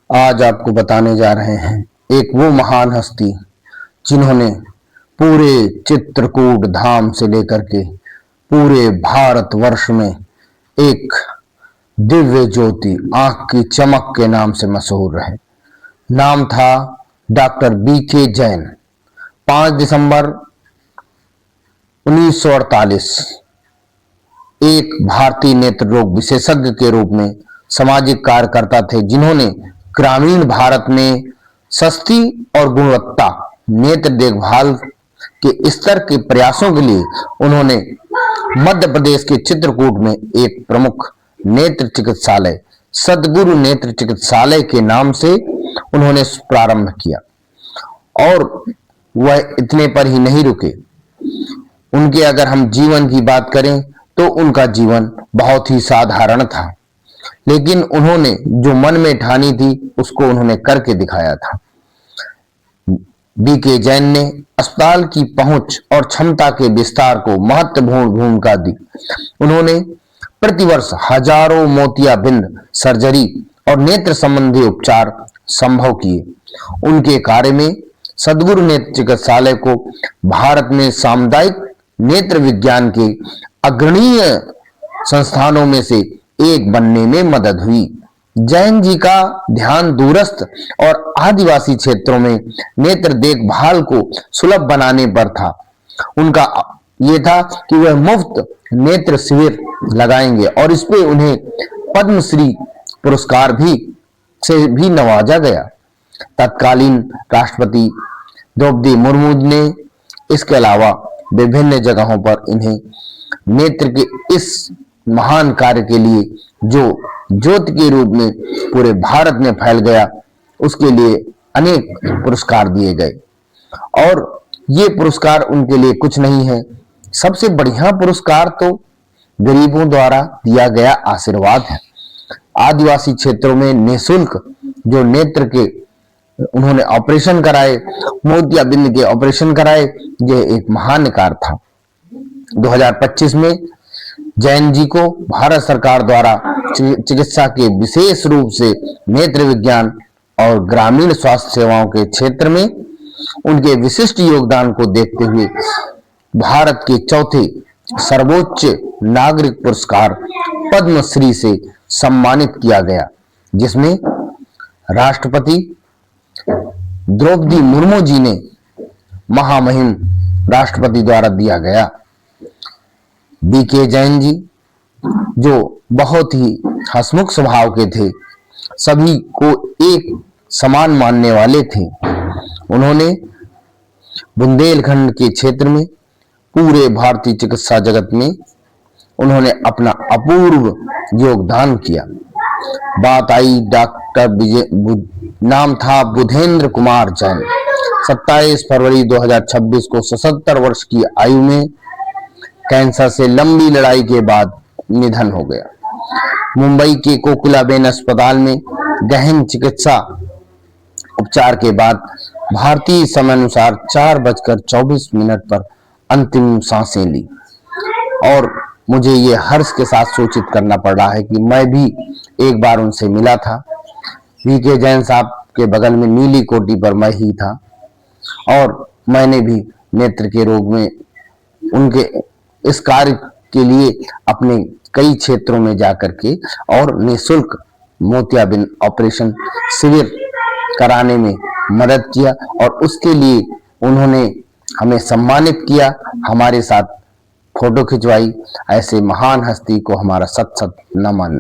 आज आपको बताने जा रहे हैं एक वो महान हस्ती जिन्होंने पूरे चित्रकूट धाम से लेकर के पूरे भारतवर्ष में एक दिव्य ज्योति, आंख की चमक के नाम से मशहूर रहे। नाम था डॉक्टर बीके जैन। 5 दिसंबर 1948 एक भारतीय नेत्र रोग विशेषज्ञ के रूप में सामाजिक कार्यकर्ता थे, जिन्होंने ग्रामीण भारत में सस्ती और गुणवत्ता नेत्र देखभाल के स्तर के प्रयासों के लिए उन्होंने मध्य प्रदेश के चित्रकूट में एक प्रमुख नेत्र चिकित्सालय सद्गुरु नेत्र चिकित्सालय के नाम से उन्होंने प्रारंभ किया। और वह इतने पर ही नहीं रुके। उनके अगर हम जीवन की बात करें तो उनका जीवन बहुत ही साधारण था, लेकिन उन्होंने जो मन में ठानी थी उसको उन्होंने करके दिखाया था। बीके जैन ने अस्पताल की पहुंच और क्षमता के विस्तार को महत्वपूर्ण भूमिका दी। उन्होंने प्रतिवर्ष हजारों मोतियाबिंद सर्जरी और नेत्र संबंधी उपचार संभव किए। उनके कार्य में सद्गुरु नेत्र चिकित्सालय को भारत में सामुदायिक नेत्र विज्ञान के अग्रणीय संस्थानों में से एक बनने में मदद हुई। जैन जी का ध्यान दूरस्थ और आदिवासी क्षेत्रों में नेत्र देखभाल को सुलभ बनाने पर था। उनका यह था कि वह मुफ्त नेत्र शिविर लगाएंगे और इस पे उन्हें पद्मश्री पुरस्कार भी नवाजा गया। तत्कालीन राष्ट्रपति द्रौपदी मुर्मू ने इसके अलावा विभिन्न जगहों पर इन्हें नेत्र के इस महान कार्य के लिए जो ज्योति के रूप में पूरे भारत में फैल गया, उसके लिए अनेक पुरस्कार दिए गए। और ये पुरस्कार उनके लिए कुछ नहीं है, सबसे बढ़िया पुरस्कार तो गरीबों द्वारा दिया गया आशीर्वाद है। आदिवासी क्षेत्रों में निःशुल्क जो नेत्र के उन्होंने ऑपरेशन कराए, मोतियाबिंद के ऑपरेशन कराए, यह एक महान कार्य था। 2025 में जैन जी को भारत सरकार द्वारा चिकित्सा के विशेष रूप से नेत्र विज्ञान और ग्रामीण स्वास्थ्य सेवाओं के क्षेत्र में उनके विशिष्ट योगदान को देखते हुए भारत के चौथे सर्वोच्च नागरिक पुरस्कार पद्मश्री से सम्मानित किया गया, जिसमें राष्ट्रपति द्रौपदी मुर्मू जी ने महामहिम राष्ट्रपति द्वारा दिया गया। बीके जैन जी जो बहुत ही हंसमुख स्वभाव के थे, सभी को एक समान मानने वाले थे। उन्होंने बुंदेलखंड के क्षेत्र में पूरे भारतीय चिकित्सा जगत में उन्होंने अपना अपूर्व योगदान किया। बात आई नाम था बुधेंद्र कुमार जैन। 27 फरवरी 2026 को 77 वर्ष की आयु में कैंसर से लंबी लड़ाई के बाद निधन हो गया। मुंबई के कोकिलाबेन अस्पताल में गहन चिकित्सा उपचार के बाद भारतीय समय अनुसार 4:24 पर अंतिम सांसें ली। और मुझे ये हर्ष के साथ सूचित करना पड़ रहा है कि मैं भी एक बार उनसे मिला था। बीके जैन साहब के बगल में नीली कोटी पर मैं ही था और मैंने भी नेत्र के रोग में उनके इस कार्य के लिए अपने कई क्षेत्रों में जाकर के और निःशुल्क मोतियाबिंद ऑपरेशन शिविर कराने में मदद किया और उसके लिए उन्होंने हमें सम्मानित किया, हमारे साथ फोटो खिंचवाई। ऐसे महान हस्ती को हमारा सत सत नमन।